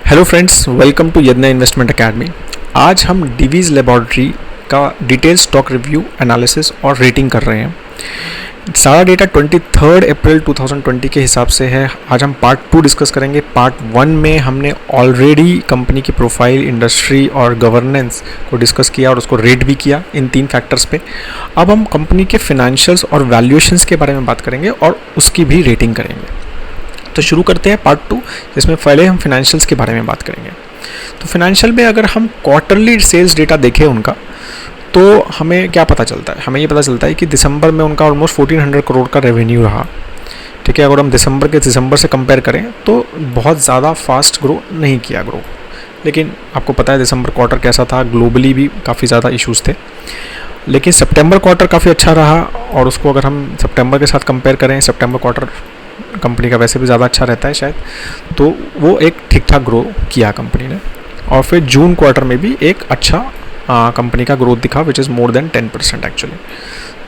Hello friends, welcome to यज्ञ investment academy. आज हम डिवीज़ लेबॉरेटरी का डिटेल स्टॉक रिव्यू, एनालिसिस और रेटिंग कर रहे हैं। सारा डेटा 23 अप्रैल 2020 के हिसाब से है। आज हम पार्ट 2 डिस्कस करेंगे। पार्ट 1 में हमने ऑलरेडी कंपनी की प्रोफाइल, इंडस्ट्री और गवर्नेंस को डिस्कस किया और उसको रेट भी किया इन 3 फैक्टर्स पे। अब हम कंपनी के फिनेंशियल्स और वैल्यूएशंस के बारे में बात करेंगे और उसकी भी रेटिंग करेंगे। तो शुरू करते हैं पार्ट 2, जिसमें पहले हम फिनेंशियल्स के बारे में बात करेंगे। तो फिनेंशियल में अगर हम क्वार्टरली सेल्स डेटा देखें उनका, तो हमें क्या पता चलता है? हमें ये पता चलता है कि दिसंबर में उनका ऑलमोस्ट 1400 करोड़ का रेवेन्यू रहा। ठीक है, अगर हम दिसंबर से कंपेयर करें तो बहुत ज़्यादा फास्ट ग्रो नहीं किया लेकिन आपको पता है दिसंबर क्वार्टर कैसा था, ग्लोबली भी काफ़ी ज़्यादा इश्यूज़ थे। लेकिन सितंबर क्वार्टर काफ़ी अच्छा रहा और उसको अगर हम सितंबर के साथ कंपेयर करें, सितंबर क्वार्टर कंपनी का वैसे भी ज़्यादा अच्छा रहता है शायद, तो वो एक ठीक ठाक ग्रो किया कंपनी ने। और फिर जून क्वार्टर में भी एक अच्छा कंपनी का ग्रोथ दिखा, which is more than 10% actually.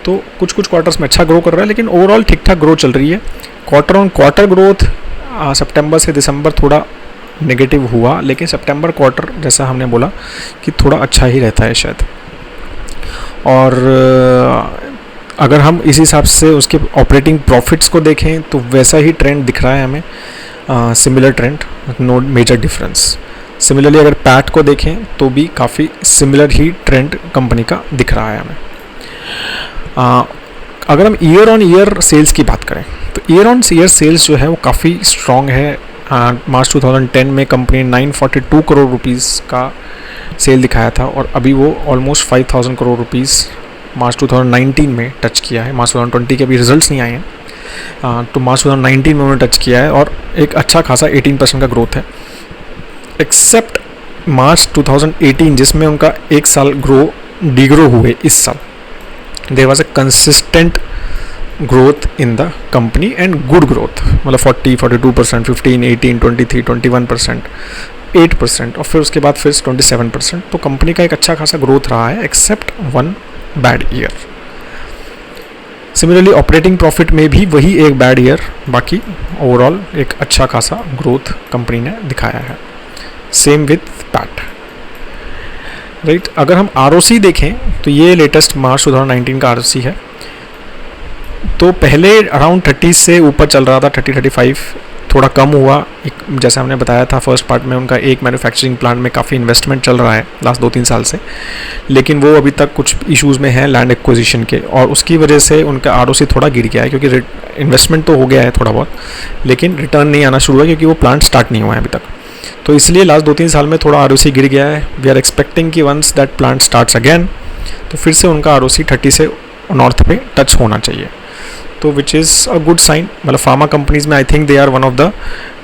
तो कुछ क्वार्टर्स में अच्छा ग्रो कर रहा है, लेकिन ओवरऑल ठीक ठाक ग्रो चल रही है। क्वार्टर ऑन क्वार्टर ग्रोथ सितंबर से दिसंबर थोड़ा नेगेटिव हुआ, लेकिन सितंबर क्वार्टर जैसा हमने बोला कि थोड़ा अच्छा ही रहता है शायद। और अगर हम इस हिसाब से उसके ऑपरेटिंग प्रॉफिट्स को देखें तो वैसा ही ट्रेंड दिख रहा है हमें, similar trend, no major difference. Similarly अगर पैट को देखें तो भी काफ़ी सिमिलर ही ट्रेंड कंपनी का दिख रहा है हमें। अगर हम ईयर ऑन ईयर सेल्स की बात करें तो ईयर ऑन ईयर सेल्स जो है वो काफ़ी स्ट्रॉन्ग है। मार्च 2010 में कंपनी 942 करोड़ रुपीज़ का सेल दिखाया था और अभी वो ऑलमोस्ट 5000 करोड़ रुपीज़ मार्च 2019 में टच किया है। मार्च 2020 के अभी रिजल्ट्स नहीं आए हैं, तो मार्च 2019 में उन्होंने टच किया है और एक अच्छा खासा 18% का ग्रोथ है। एक्सेप्ट मार्च 2018 जिसमें उनका एक साल डिग्रो हुए, इस साल there was a consistent growth in the company and good growth, मतलब 42%, 15, 18, 23, 21%, 8% और फिर उसके बाद फिर 27%। तो कंपनी का एक अच्छा खासा ग्रोथ रहा है, except one bad year. Similarly operating profit में भी वही एक बैड ईयर, बाकी ओवरऑल एक अच्छा खासा ग्रोथ कंपनी ने दिखाया है। Same with PAT, right. अगर हम आरओसी देखें तो ये लेटेस्ट मार्च 2019 का आरओसी है। तो पहले अराउंड 30 से ऊपर चल रहा था, 30-35, थोड़ा कम हुआ। जैसे हमने बताया था फर्स्ट पार्ट में, उनका एक मैन्युफैक्चरिंग प्लांट में काफ़ी इन्वेस्टमेंट चल रहा है लास्ट 2-3 साल से, लेकिन वो अभी तक कुछ इश्यूज़ में है लैंड एक्विजिशन के, और उसकी वजह से उनका आरओसी थोड़ा गिर गया है, क्योंकि इन्वेस्टमेंट तो हो गया है थोड़ा बहुत, लेकिन रिटर्न नहीं आना शुरू हुआ क्योंकि वो प्लांट स्टार्ट नहीं हुआ है अभी तक। तो इसलिए लास्ट 2-3 साल में थोड़ा आरओसी गिर गया है। वी आर एक्सपेक्टिंग कि once that plant starts again तो फिर से उनका आरओसी 30 से नॉर्थ पे टच होना चाहिए, तो which is a good sign. मतलब फार्मा कंपनीज में I think they are one of the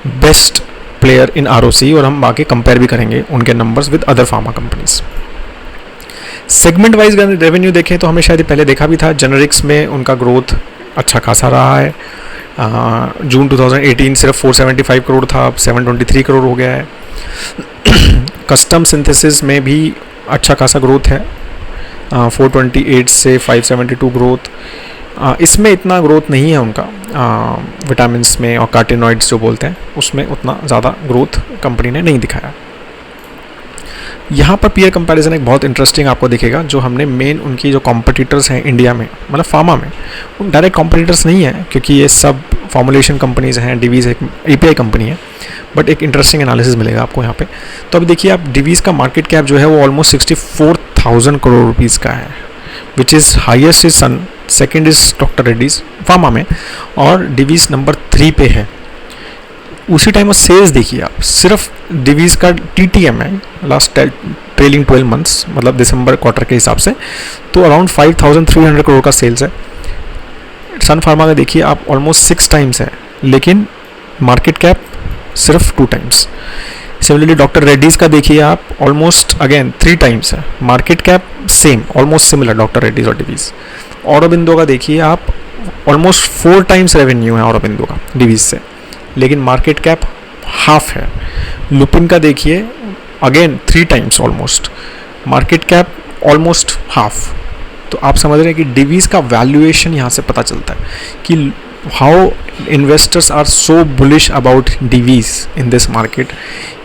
best player in ROC, और हम आगे कंपेयर भी करेंगे उनके numbers with other pharma companies. Segment wise revenue देखें तो हमें शायद पहले देखा भी था, जेनरिक्स में उनका ग्रोथ अच्छा खासा रहा है। जून 2018 सिर्फ 475 करोड़ था, अब 723 करोड़ हो गया है। कस्टम सिंथेसिस में भी अच्छा खासा ग्रोथ है, 428 से 572 ग्रोथ। इसमें इतना ग्रोथ नहीं है उनका, विटामिन्स में और कार्टिनॉइड्स जो बोलते हैं उसमें उतना ज़्यादा ग्रोथ कंपनी ने नहीं दिखाया। यहाँ पर पीयर कंपैरिजन एक बहुत इंटरेस्टिंग आपको दिखेगा, जो हमने मेन उनकी जो कॉम्पिटिटर्स हैं इंडिया में, मतलब फार्मा में, उन डायरेक्ट कॉम्पिटिटर्स नहीं है क्योंकि ये सब फॉर्मुलेशन कंपनीज हैं, डिवीज़ एक एपीआई कंपनी है, बट एक इंटरेस्टिंग एनालिसिस मिलेगा आपको यहाँ पे। तो अभी देखिए आप, डिवीज़ का मार्केट कैप जो है वो ऑलमोस्ट 64,000 करोड़ रुपीज़ का है, which is highest is Sun, second is doctor Reddy's pharma में, और डिवीज़ नंबर 3 पे है। उसी टाइम में सेल्स देखिए आप, सिर्फ डिवीज़ का TTM है लास्ट ट्रेलिंग 12 मंथ्स, मतलब दिसंबर क्वार्टर के हिसाब से, तो अराउंड 5,300 करोड़ का सेल्स है। सन फार्मा में देखिए आप ऑलमोस्ट 6 टाइम्स है, लेकिन मार्केट कैप सिर्फ 2 टाइम्स। सिमिलरली डॉक्टर रेड्डीज़ का देखिए आप, ऑलमोस्ट अगेन 3 टाइम्स है, market cap same, almost similar doctor Reddy's और डिवीज़। औरोबिंदो का देखिए आप, ऑलमोस्ट 4 टाइम्स रेवेन्यू है औरोबिंदो का डिवीज़ से, लेकिन मार्केट कैप हाफ है। लुपिन का देखिए again 3 times almost, market cap almost half. तो आप समझ रहे हैं कि डिवीज़ का वैल्यूएशन यहाँ से पता चलता है कि how investors are so bullish about Divi's in this market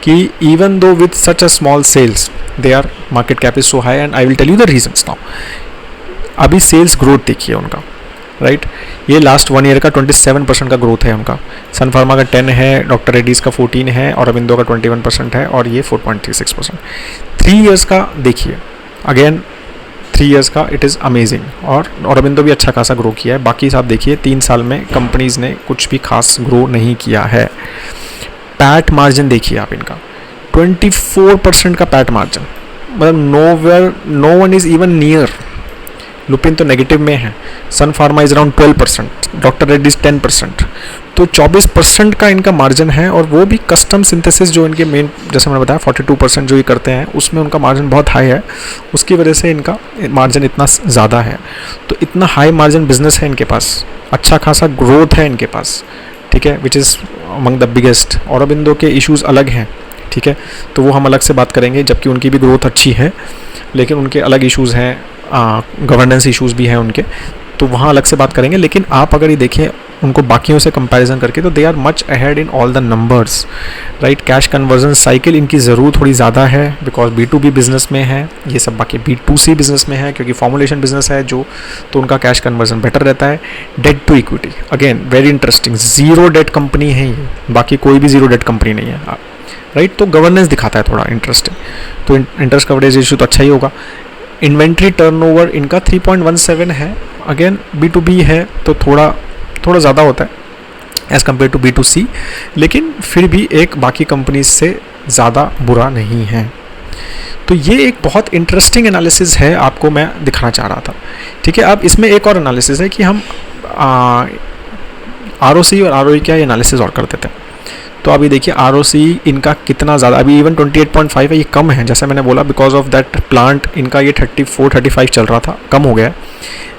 कि even though with such a small sales they are market cap is so high, and I will tell you the reasons now. अभी sales growth देखिए उनका, right ये last 1 year का 27% का growth है उनका. सन pharma का 10 है, डॉक्टर रेड्डीज़ का 14 है, और अरबिंदो का 21% है, और ये 4.36%. 3 ईयर्स का देखिए, अगेन 3 ईयर्स का इट इज़ अमेजिंग. और अरबिंदो भी अच्छा खासा ग्रो किया है. बाकी साहब देखिए 3 साल में कंपनीज़ ने कुछ भी खास ग्रो नहीं किया है. पैट मार्जिन देखिए आप इनका 24% का पैट मार्जिन, मतलब no one is even near. Lupin तो नेगेटिव में है, सन फार्मा इज अराउंड 12%, डॉक्टर रेड्डीज 10%, तो 24% का इनका मार्जिन है. और वो भी कस्टम सिंथेसिस जो इनके मेन, जैसे मैंने बताया 42% जो ये करते हैं उसमें उनका मार्जिन बहुत हाई है. उसकी वजह से इनका मार्जिन इतना ज़्यादा है. तो इतना हाई मार्जिन बिजनेस है इनके पास, अच्छा खासा ग्रोथ है इनके पास, ठीक है, which is among the biggest. Aurobindo के इश्यूज़ अलग हैं, ठीक है, तो वो हम अलग से बात करेंगे, जबकि उनकी भी ग्रोथ अच्छी है, लेकिन उनके अलग इश्यूज़ हैं, गवर्नेंस इश्यूज़ भी हैं उनके, तो वहाँ अलग से बात करेंगे. लेकिन आप अगर ये देखें उनको बाकियों से कंपैरिजन करके, तो they are much ahead in all the numbers, right. Cash conversion cycle इनकी ज़रूर थोड़ी ज़्यादा है, बिकॉज B2B बिजनेस में है, ये सब बाकी B2C बिजनेस में है, क्योंकि फॉर्मुलेशन बिजनेस है जो, तो उनका कैश कन्वर्जन बेटर रहता है. Debt to equity again very interesting, zero debt company है ये, बाकी कोई भी ज़ीरो डेट कंपनी नहीं है, राइट. तो गवर्नेंस दिखाता है थोड़ा इंटरेस्टिंग, तो इंटरेस्ट कवरेज इशू तो अच्छा ही होगा. इन्वेंट्री टर्नओवर इनका 3.17 है, अगेन B2B है तो थोड़ा ज़्यादा होता है एज़ कम्पेयर टू B2C, लेकिन फिर भी एक बाकी कंपनीज से ज़्यादा बुरा नहीं है. तो ये एक बहुत इंटरेस्टिंग एनालिसिस है, आपको मैं दिखाना चाह रहा था, ठीक है. अब इसमें एक और एनालिसिस है कि हम ROC और ROE क्या एनालिसिस और कर देते हैं. तो अभी देखिए ROC इनका कितना ज़्यादा, अभी इवन 28.5 है, ये कम है, जैसे मैंने बोला बिकॉज ऑफ दैट प्लांट इनका ये 34-35 चल रहा था, कम हो गया है.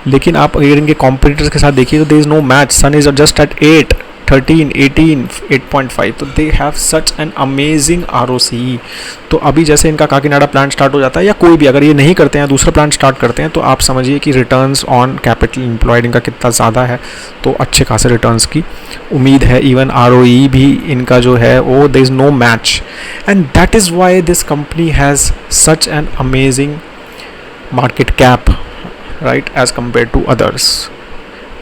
लेकिन आप अगर इनके कॉम्पिटिटर्स के साथ देखिए तो there is no match. Sun is just at 8, 13, 18, 8.5, तो they have such an amazing ROC. तो अभी जैसे इनका काकीनाडा प्लांट स्टार्ट हो जाता है, या कोई भी अगर ये नहीं करते हैं दूसरा प्लांट स्टार्ट करते हैं, तो आप समझिए कि रिटर्न्स ऑन कैपिटल एम्प्लॉयड इनका कितना ज़्यादा है, तो अच्छे खासे रिटर्न्स की उम्मीद है. इवन ROE भी इनका जो है वो there is no match, and that is why this company has such an amazing market cap, right, as compared to others,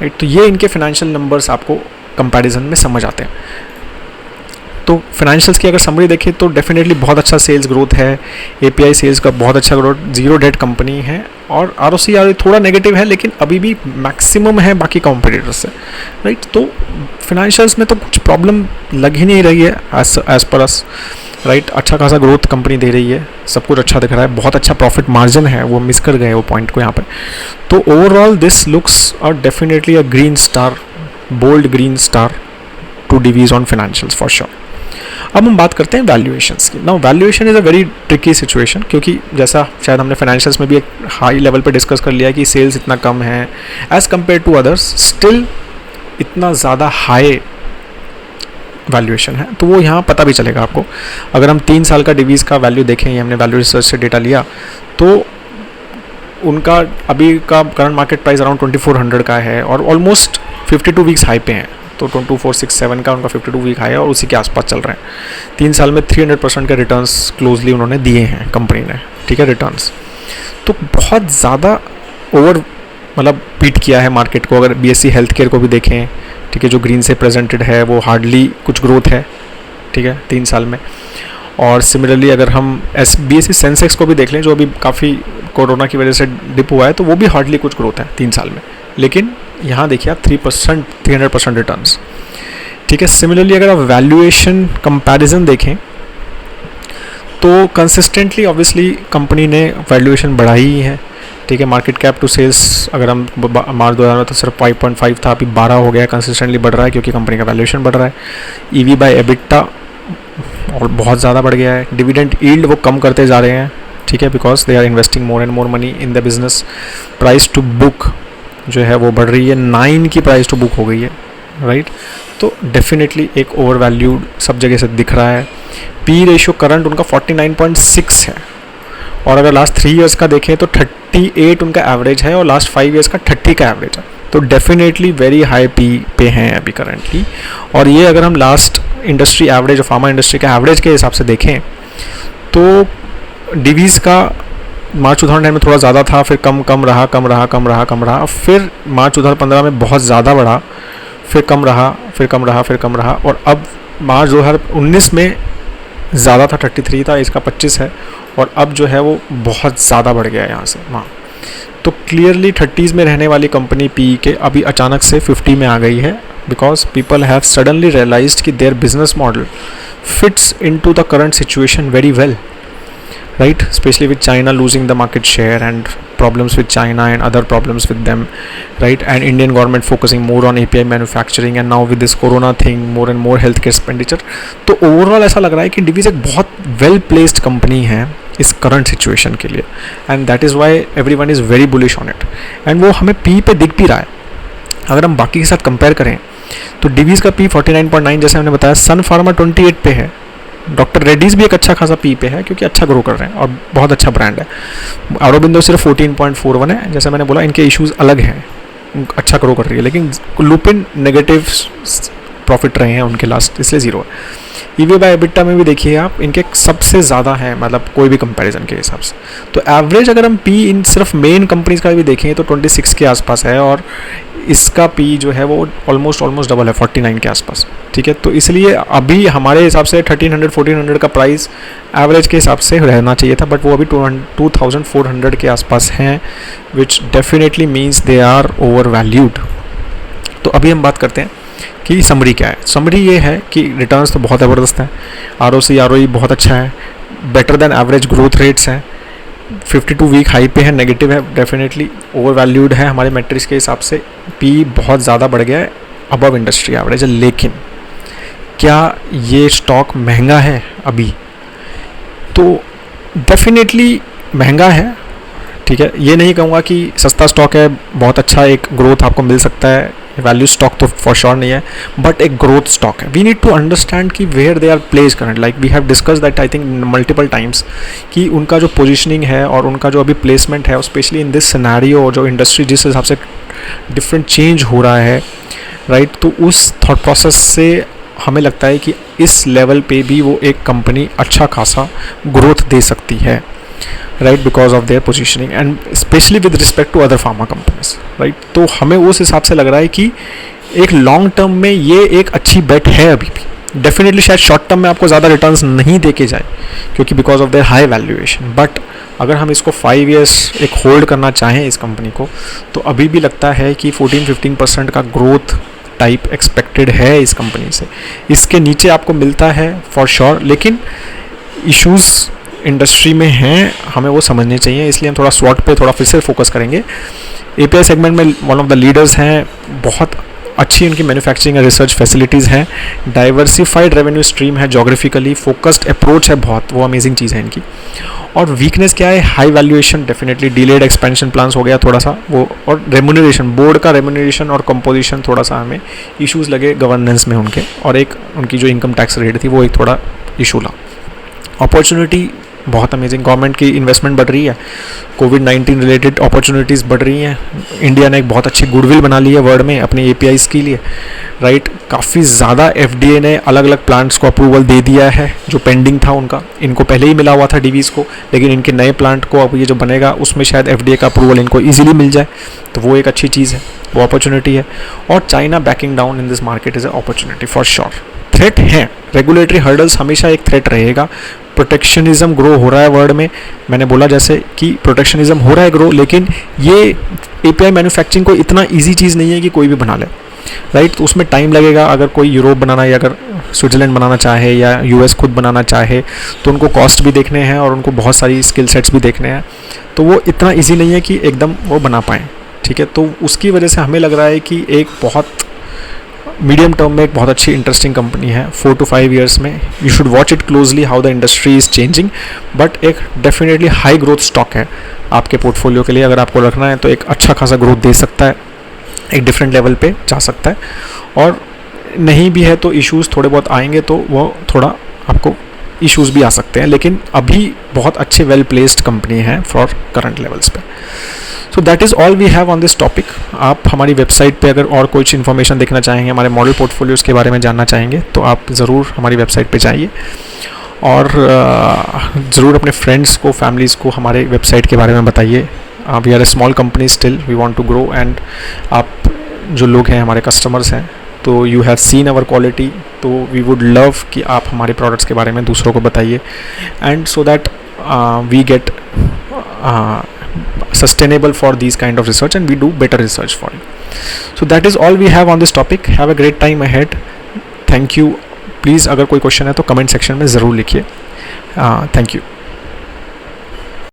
right. तो ये इनके फाइनेंशियल नंबर्स आपको कंपैरिजन में समझ आते हैं. तो फाइनेंशियल्स की अगर समरी देखें तो डेफिनेटली बहुत अच्छा सेल्स ग्रोथ है, API सेल्स का बहुत अच्छा ग्रोथ, ज़ीरो डेट कंपनी है, और ROC थोड़ा नेगेटिव है, लेकिन अभी भी मैक्सिमम है बाकी कॉम्पिटिटर्स से, राइट. तो फाइनेंशियल्स में तो कुछ प्रॉब्लम लग ही नहीं रही है एज पर अस, राइट. अच्छा खासा ग्रोथ कंपनी दे रही है, सब कुछ अच्छा दिख रहा है, बहुत अच्छा प्रॉफिट मार्जिन है, वो मिस कर गए वो पॉइंट को यहाँ पे. तो overall this looks definitely a green star, bold green star to Divi's on financials for sure. अब हम बात करते हैं वैल्यूएशंस की. Now valuation is a very tricky situation, क्योंकि जैसा शायद हमने फाइनेंशियल्स में भी एक हाई लेवल पे डिस्कस कर लिया कि सेल्स इतना कम है as compared to others, still इतना ज़्यादा हाई वैल्यूएशन है. तो वो यहाँ पता भी चलेगा आपको. अगर हम 3 साल का डिवीज़ का वैल्यू देखें, ये हमने वैल्यू रिसर्च से डेटा लिया, तो उनका अभी का करंट मार्केट प्राइस अराउंड 2400 का है, और ऑलमोस्ट 52 वीक्स हाई पे हैं. तो 2467 का उनका 52 वीक हाई है, और उसी के आसपास चल रहे हैं. 3 साल में 300% के रिटर्न्स क्लोजली उन्होंने दिए हैं कंपनी ने, ठीक है, रिटर्न्स. तो बहुत ज़्यादा ओवर मतलब बीट किया है मार्केट को. अगर BSE हेल्थ केयर को भी देखें, ठीक है, जो ग्रीन से प्रेजेंटेड है, वो हार्डली कुछ ग्रोथ है, ठीक है, 3 साल में. और सिमिलरली अगर हम BSE सेंसेक्स को भी देख लें, जो अभी काफ़ी कोरोना की वजह से डिप हुआ है, तो वो भी हार्डली कुछ ग्रोथ है 3 साल में. लेकिन यहाँ देखिए आप 300% रिटर्न्स, ठीक है. सिमिलरली अगर आप वैल्यूएशन कंपैरिजन देखें, तो कंसिस्टेंटली ऑब्वियसली कंपनी ने वैल्यूएशन बढ़ाई ही है, ठीक है. मार्केट कैप टू सेल्स अगर हम मार्च 2000 में तो सिर्फ 5.5 था, अभी 12 हो गया, कंसिस्टेंटली बढ़ रहा है क्योंकि कंपनी का वैल्यूएशन बढ़ रहा है. EV बाय EBITDA और बहुत ज़्यादा बढ़ गया है. डिविडेंड यील्ड वो कम करते जा रहे हैं, ठीक है, because they are investing more and more money in the business. Price to book जो है वो बढ़ रही है, 9 की प्राइस टू बुक हो गई है, राइट. तो डेफिनेटली एक ओवर वैल्यूड सब जगह से दिख रहा है. P रेशियो करंट उनका 49.6 है, और अगर लास्ट 3 ईयर्स का देखें तो 38 उनका एवरेज है, और लास्ट 5 ईयर्स का 30 का एवरेज है. तो डेफिनेटली वेरी हाई पी पे हैं अभी करंटली। और ये अगर हम last industry average, pharma industry के एवरेज के हिसाब से देखें तो डिवीज़ का मार्च 2009 में थोड़ा ज़्यादा था, फिर कम रहा, फिर मार्च 2015 में बहुत ज़्यादा बढ़ा, फिर कम रहा, और अब मार्च 2019 में ज़्यादा था, 33 था, इसका 25 है, और अब जो है वो बहुत ज़्यादा बढ़ गया है यहाँ से वहाँ। तो क्लियरली 30s में रहने वाली कंपनी पी के अभी अचानक से 50 में आ गई है, because people have suddenly realised कि their business model fits into the current situation very well, right? Especially with China losing the market share and problems with China and other problems with them, right? And Indian government focusing more on API manufacturing and now with this corona thing more and more healthcare expenditure. तो overall ऐसा लग रहा है कि Divi's एक बहुत well placed company है इस current situation के लिए, and that is why everyone is very bullish on it. And वो हमें P पे दिख भी रहा है। अगर हम बाकी के साथ कंपेयर करें तो Divi's का P 49.9 जैसे हमने बताया, सन फार्मा 28 पे है, डॉक्टर रेड्डीज़ भी एक अच्छा खासा पी पे है क्योंकि अच्छा ग्रो कर रहे हैं और बहुत अच्छा ब्रांड है। ऑरोबिंदो सिर्फ 14.41 है, जैसे मैंने बोला इनके इश्यूज़ अलग हैं, अच्छा ग्रो कर रही है, लेकिन लुपिन नेगेटिव प्रॉफिट रहे हैं उनके लास्ट, इसलिए ज़ीरो है। ईवी बाय एबिटा में भी देखिए आप, इनके सबसे ज़्यादा है, मतलब कोई भी कंपैरिजन के हिसाब से। तो एवरेज अगर हम पी इन सिर्फ मेन कंपनीज़ का भी देखें तो 26 के आसपास है, और इसका पी जो है वो ऑलमोस्ट डबल है, 49 के आसपास, ठीक है। तो इसलिए अभी हमारे हिसाब से 1300-1400 का प्राइस एवरेज के हिसाब से रहना चाहिए था, बट वो अभी 2400 के आसपास हैं, which definitely means they are overvalued. तो अभी हम बात करते हैं कि समरी क्या है। समरी ये है कि रिटर्न्स तो बहुत ज़बरदस्त हैं, ROC बहुत अच्छा है, better than average growth rates हैं, 52 वीक हाई पे है, नेगेटिव है, डेफिनेटली ओवर वैल्यूड है हमारे मैट्रिक्स के हिसाब से, पी बहुत ज़्यादा बढ़ गया है, अबव इंडस्ट्री एवरेज है। लेकिन क्या ये स्टॉक महंगा है अभी? तो डेफिनेटली महंगा है, ठीक है। ये नहीं कहूँगा कि सस्ता स्टॉक है, बहुत अच्छा एक ग्रोथ आपको मिल सकता है, वैल्यू स्टॉक तो फॉर श्योर नहीं है, बट एक ग्रोथ स्टॉक है। वी नीड टू अंडरस्टैंड कि where they are place current, like we have discuss that I think multiple times, कि उनका जो पोजीशनिंग है और उनका जो अभी प्लेसमेंट है, स्पेशली इन दिस सिनेरियो, जो इंडस्ट्री जिस हिसाब से डिफरेंट चेंज हो रहा है, राइट, तो उस थॉट प्रोसेस से हमें लगता है कि इस लेवल पे भी वो एक कंपनी अच्छा खासा ग्रोथ दे सकती है, right, because of their positioning and specially with respect to other pharma companies, right. तो हमें उस हिसाब से लग रहा है कि एक लॉन्ग टर्म में ये एक अच्छी बेट है अभी भी। डेफिनेटली शायद शॉर्ट टर्म में आपको ज़्यादा रिटर्न्स नहीं दे के जाए क्योंकि because of their high valuation, but अगर हम इसको 5 years एक होल्ड करना चाहें इस कंपनी को, तो अभी भी लगता है कि 14-15% का ग्रोथ टाइप एक्सपेक्टेड है इस कंपनी से। इसके नीचे आपको मिलता है फॉर श्योर, लेकिन इश्यूज़ इंडस्ट्री में हैं, हमें वो समझने चाहिए, इसलिए हम थोड़ा स्वॉट पे थोड़ा फिर से फोकस करेंगे। एपीआई सेगमेंट में वन ऑफ द लीडर्स हैं, बहुत अच्छी इनकी मैन्युफैक्चरिंग और रिसर्च फैसिलिटीज़ हैं, डाइवर्सिफाइड रेवेन्यू स्ट्रीम है, जोग्राफिकली फोकस्ड अप्रोच है, बहुत वो अमेजिंग चीज़ है इनकी। और वीकनेस क्या है? High valuation, definitely delayed expansion plans हो गया थोड़ा सा वो, और रेम्यूनरेशन, बोर्ड का रेम्यूनरेशन और कंपोजिशन थोड़ा सा हमें इश्यूज़ लगे गवर्नेंस में उनके, और एक उनकी जो इनकम टैक्स रेट थी वो एक थोड़ा इशू ला। अपॉर्चुनिटी बहुत अमेजिंग, गवर्नमेंट की इन्वेस्टमेंट बढ़ रही है, कोविड-19 रिलेटेड अपॉर्चुनिटीज़ बढ़ रही हैं, इंडिया ने एक बहुत अच्छी गुडविल बना ली है वर्ल्ड में अपने एपीआईज़ के लिए, राइट। काफ़ी ज़्यादा एफडीए ने अलग अलग प्लांट्स को अप्रूवल दे दिया है जो पेंडिंग था उनका, इनको पहले ही मिला हुआ था डिवीज़ को, लेकिन इनके नए प्लांट को अब ये जो बनेगा उसमें शायद एफडीए का अप्रूवल इनको ईजिली मिल जाए, तो वो एक अच्छी चीज़ है, वो अपॉर्चुनिटी है। और China banking down in this market is a opportunity for sure. Threat है, रेगुलेटरी हर्डल्स हमेशा एक थ्रेट रहेगा, प्रोटेक्शनिज्म ग्रो हो रहा है वर्ल्ड में, मैंने बोला जैसे कि प्रोटेक्शनिज्म हो रहा है ग्रो, लेकिन ये एपीआई मैन्युफैक्चरिंग को इतना इजी चीज़ नहीं है कि कोई भी बना ले, राइट। तो उसमें टाइम लगेगा, अगर कोई यूरोप बनाना या अगर स्विट्ज़रलैंड बनाना चाहे या यूएस खुद बनाना चाहे तो उनको कॉस्ट भी देखने हैं और उनको बहुत सारी स्किल सेट्स भी देखने हैं, तो वो इतना ईजी नहीं है कि एकदम वो बना पाएँ, ठीक है। तो उसकी वजह से हमें लग रहा है कि एक बहुत मीडियम टर्म में एक बहुत अच्छी इंटरेस्टिंग कंपनी है, 4 to 5 years में you should watch it closely how the industry is changing, but एक डेफिनेटली हाई ग्रोथ स्टॉक है आपके पोर्टफोलियो के लिए। अगर आपको रखना है तो एक अच्छा खासा ग्रोथ दे सकता है, एक डिफरेंट लेवल पे जा सकता है, और नहीं भी है तो इश्यूज़ थोड़े बहुत आएंगे तो वो थोड़ा आपको इश्यूज़ भी आ सकते हैं, लेकिन अभी बहुत अच्छे वेल प्लेस्ड कंपनी है फॉर करंट लेवल्स पे। So that is all we have on this topic. आप हमारी वेबसाइट पे अगर और कुछ इन्फॉर्मेशन देखना चाहेंगे, हमारे मॉडल पोर्टफोलियोज़ के बारे में जानना चाहेंगे, तो आप ज़रूर हमारी वेबसाइट पे जाइए और ज़रूर अपने फ्रेंड्स को, फैमिलीज़ को हमारे वेबसाइट के बारे में बताइए. We are a small company still, we want to grow. And आप जो लोग हैं, हमारे कस्टमर्स हैं, तो you have seen our quality, तो वी वुड लव कि आप हमारे प्रोडक्ट्स के बारे में दूसरों को बताइए. And so that we get sustainable for these kind of research, and we do better research for you. So that is all we have on this topic. Have a great time ahead. Thank you. Please अगर कोई question है तो comment section में ज़रूर लिखिए. Thank you.